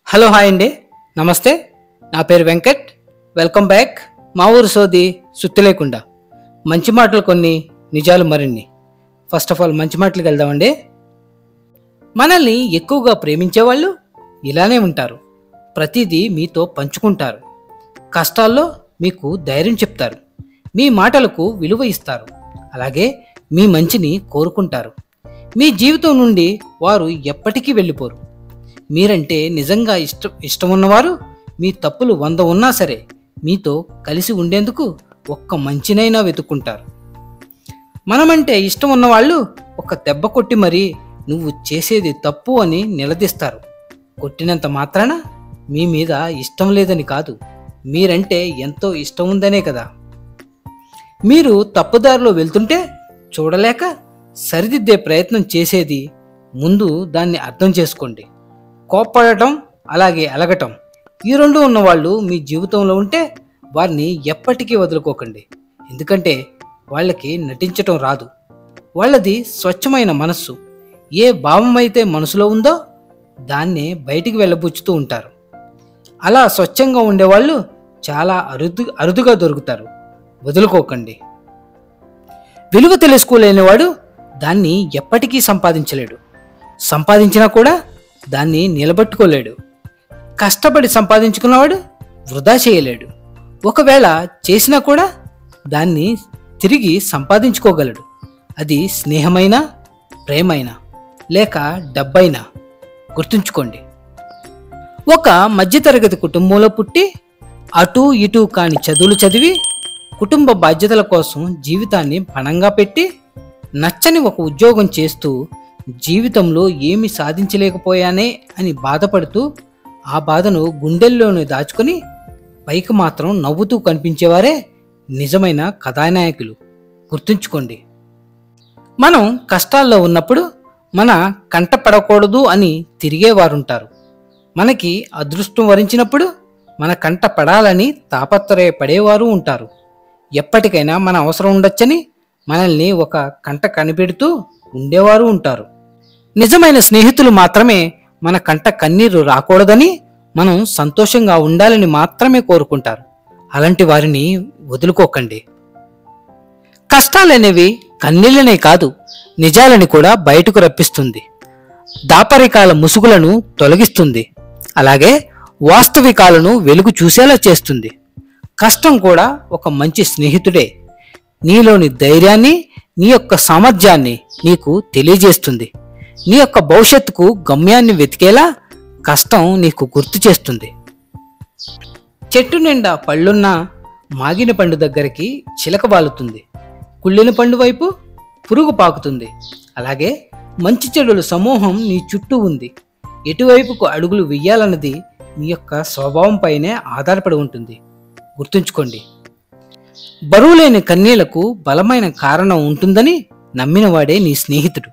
Hello hi అండి, నమస్తే. నా పేరు వెంకట్. Welcome back. మా ఊరు సోది సుత్తి లేకుండా మంచి మాటలు కొన్ని, నిజాలు మరిన్ని. ఫస్ట్ ఆఫ్ ఆల్ మంచి మాటలకు వెళ్దామండి. మనల్ని ఎక్కువగా ప్రేమించేవాళ్ళు ఇలానే ఉంటారు. ప్రతిదీ మీతో పంచుకుంటారు. కష్టాల్లో మీకు ధైర్యం చెప్తారు. మీ మాటలకు విలువ ఇస్తారు. అలాగే మీ మంచిని కోరుకుంటారు. మీ జీవితం నుండి వారు ఎప్పటికీ వెళ్ళిపోరు. మీరంటే నిజంగా ఇష్టమున్నవారు మీ తప్పులు 100 ఉన్నా సరే మీతో కలిసి ఉండేందుకు ఒక్క మంచినైనా వెతుక్కుంటారు. మనమంటే ఇష్టం ఉన్నవాళ్ళు ఒక దెబ్బ కొట్టి మరీ నువ్వు చేసేది తప్పు అని నిలదీస్తారు. కొట్టినంత మాత్రాన మీ మీద ఇష్టం లేదని కాదు, మీరంటే ఎంతో ఇష్టం ఉందనే కదా. మీరు తప్పుదారిలో వెళ్తుంటే చూడలేక సరిదిద్దే ప్రయత్నం చేసేది ముందు దాన్ని అర్థం చేసుకోండి. కోప్పడటం అలాగే అలగటం ఈ రెండు ఉన్నవాళ్ళు మీ జీవితంలో ఉంటే వారిని ఎప్పటికీ వదులుకోకండి. ఎందుకంటే వాళ్ళకి నటించటం రాదు. వాళ్ళది స్వచ్ఛమైన మనస్సు. ఏ భావం అయితే మనసులో ఉందో దాన్నే బయటికి వెళ్ళబుచ్చుతూ ఉంటారు. అలా స్వచ్ఛంగా ఉండేవాళ్ళు చాలా అరుదుగా దొరుకుతారు. వదులుకోకండి. విలువ తెలుసుకోలేనివాడు దాన్ని ఎప్పటికీ సంపాదించలేడు. సంపాదించినా కూడా దాన్ని నిలబెట్టుకోలేడు. కష్టపడి సంపాదించుకున్నవాడు వృధా చేయలేడు. ఒకవేళ చేసినా కూడా దాన్ని తిరిగి సంపాదించుకోగలడు. అది స్నేహమైనా, ప్రేమైనా, లేక డబ్బైనా. గుర్తుంచుకోండి. ఒక మధ్యతరగతి కుటుంబంలో పుట్టి అటూ ఇటూ కాని చదువులు చదివి కుటుంబ బాధ్యతల కోసం జీవితాన్ని పణంగా పెట్టి నచ్చని ఒక ఉద్యోగం చేస్తూ జీవితంలో ఏమి సాధించలేకపోయానే అని బాధపడుతూ ఆ బాధను గుండెల్లోనే దాచుకుని పైకి మాత్రం నవ్వుతూ కనిపించేవారే నిజమైన కథానాయకులు. గుర్తుంచుకోండి. మనం కష్టాల్లో ఉన్నప్పుడు మన కంట పడకూడదు అని తిరిగేవారుంటారు. మనకి అదృష్టం వరించినప్పుడు మన కంట పడాలని తాపత్రయపడేవారు ఉంటారు. ఎప్పటికైనా మన అవసరం ఉండొచ్చని మనల్ని ఒక కంట కనిపెడుతూ ఉండేవారు ఉంటారు. నిజమైన స్నేహితులు మాత్రమే మన కంట కన్నీరు రాకూడదని, మనం సంతోషంగా ఉండాలని మాత్రమే కోరుకుంటారు. అలాంటి వారిని వదులుకోకండి. కష్టాలనేవి కన్నీళ్ళనే కాదు, నిజాలని కూడా బయటకు రప్పిస్తుంది. దాపరికాల ముసుగులను తొలగిస్తుంది. అలాగే వాస్తవికాలను వెలుగు చూసేలా చేస్తుంది. కష్టం కూడా ఒక మంచి స్నేహితుడే. నీలోని ధైర్యాన్ని, నీ యొక్క సామర్థ్యాన్ని నీకు తెలియజేస్తుంది. నీ యొక్క భవిష్యత్తుకు గమ్యాన్ని వెతికేలా కష్టం నీకు గుర్తు చేస్తుంది. చెట్టు నిండా పళ్ళున్నా మాగిన పండు దగ్గరికి చిలక వాలుతుంది. కుళ్ళిన పండు వైపు పురుగు పాకుతుంది. అలాగే మంచి చెడుల సమూహం నీ చుట్టూ ఉంది. ఎటువైపుకు అడుగులు వెయ్యాలన్నది నీ యొక్క స్వభావంపైనే ఆధారపడి ఉంటుంది. గుర్తుంచుకోండి. బరువులేని కన్నీళ్లకు బలమైన కారణం ఉంటుందని నమ్మినవాడే నీ స్నేహితుడు.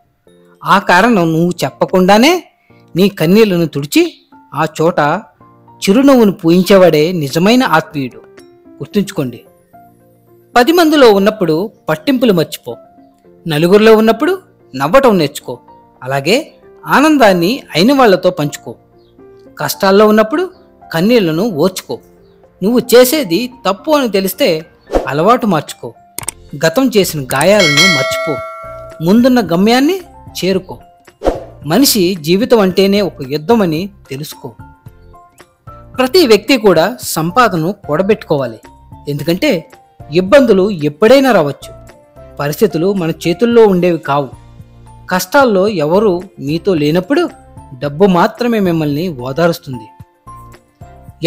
ఆ కారణం నువ్వు చెప్పకుండానే నీ కన్నీళ్లను తుడిచి ఆ చోట చిరునవ్వును పూయించేవాడే నిజమైన ఆత్మీయుడు. గుర్తుంచుకోండి. 10 మందిలో ఉన్నప్పుడు పట్టింపులు మర్చిపో. నలుగురిలో ఉన్నప్పుడు నవ్వటం నేర్చుకో. అలాగే ఆనందాన్ని అయిన వాళ్లతో పంచుకో. కష్టాల్లో ఉన్నప్పుడు కన్నీళ్లను ఓర్చుకో. నువ్వు చేసేది తప్పు అని తెలిస్తే అలవాటు మార్చుకో. గతం చేసిన గాయాలను మర్చిపో. ముందున్న గమ్యాన్ని చేరుకో. మనిషి జీవితం అంటేనే ఒక యుద్ధమని తెలుసుకో. ప్రతి వ్యక్తి కూడా సంపాదనను కూడబెట్టుకోవాలి. ఎందుకంటే ఇబ్బందులు ఎప్పుడైనా రావచ్చు. పరిస్థితులు మన చేతుల్లో ఉండేవి కావు. కష్టాల్లో ఎవరు మీతో లేనప్పుడు డబ్బు మాత్రమే మిమ్మల్ని ఓదారుస్తుంది.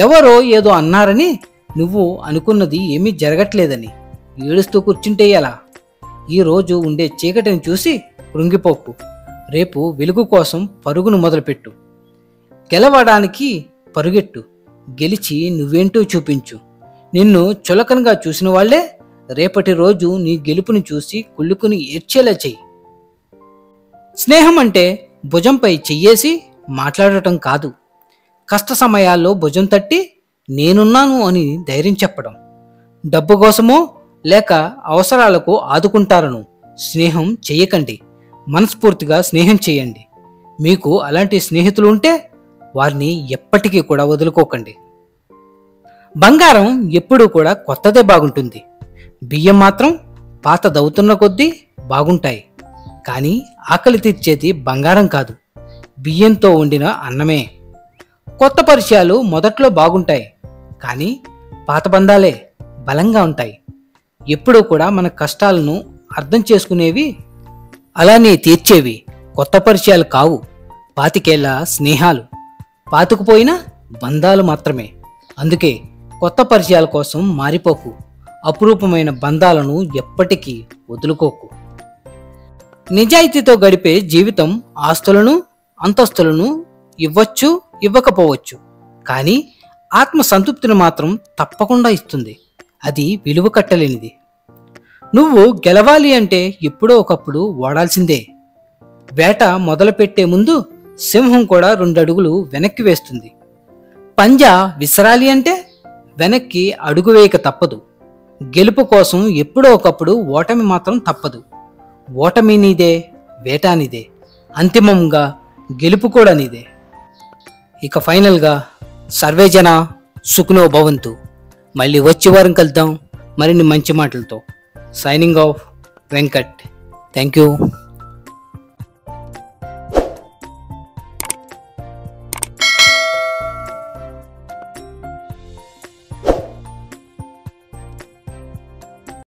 ఎవరో ఏదో అన్నారని నువ్వు అనుకున్నది ఏమీ జరగట్లేదని ఏడుస్తూ కూర్చుంటే ఎలా? ఈరోజు ఉండే చీకటిని చూసి కృంగిపోకు. రేపు వెలుగు కోసం పరుగును మొదలుపెట్టు. గెలవడానికి పరుగెట్టు. గెలిచి నువ్వేంటో చూపించు. నిన్ను చులకనగా చూసిన వాళ్లే రేపటి రోజు నీ గెలుపుని చూసి కుళ్ళుకుని ఏడ్చేలా చెయ్యి. స్నేహం అంటే భుజంపై చెయ్యేసి మాట్లాడటం కాదు. కష్ట సమయాల్లో భుజం తట్టి నేనున్నాను అని ధైర్యం చెప్పడం. డబ్బు కోసమో లేక అవసరాలకు ఆదుకుంటారను స్నేహం చెయ్యకండి. మనస్ఫూర్తిగా స్నేహం చేయండి. మీకు అలాంటి స్నేహితులు ఉంటే వారిని ఎప్పటికీ కూడా వదులుకోకండి. బంగారం ఎప్పుడూ కూడా కొత్తదే బాగుంటుంది. బియ్యం మాత్రం పాతదవుతున్న కొద్దీ బాగుంటాయి. కానీ ఆకలి తీర్చేది బంగారం కాదు, బియ్యంతో వండిన అన్నమే. కొత్త పరిచయాలు మొదట్లో బాగుంటాయి, కానీ పాత బంధాలే బలంగా ఉంటాయి. ఎప్పుడూ కూడా మన కష్టాలను అర్థం చేసుకునేవి, అలానే తీర్చేవి కొత్త పరిచయాలు కావు, పాతికేళ్ల స్నేహాలు, పాతుకుపోయిన బంధాలు మాత్రమే. అందుకే కొత్త పరిచయాల కోసం మారిపోకు, అపురూపమైన బంధాలను ఎప్పటికీ వదులుకోకు. నిజాయితీతో గడిపే జీవితం ఆస్తులను, అంతస్తులను ఇవ్వచ్చు, ఇవ్వకపోవచ్చు, కానీ ఆత్మ సంతృప్తిని మాత్రం తప్పకుండా ఇస్తుంది. అది విలువ కట్టలేనిది. నువ్వు గెలవాలి అంటే ఎప్పుడో ఒకప్పుడు ఓడాల్సిందే. వేట మొదలుపెట్టే ముందు సింహం కూడా 2 అడుగులు వెనక్కి వేస్తుంది. పంజా విసరాలి అంటే వెనక్కి అడుగు వేయక తప్పదు. గెలుపు కోసం ఎప్పుడో ఒకప్పుడు ఓటమి మాత్రం తప్పదు. ఓటమి నీదే, వేట నీదే, అంతిమంగా గెలుపు కూడా నీదే. ఇక ఫైనల్గా సర్వేజన సుఖినో భవంతు. మళ్ళీ వచ్చే వారం కలుద్దాం మరిన్ని మంచి మాటలతో. Signing off Venkat. Thank you.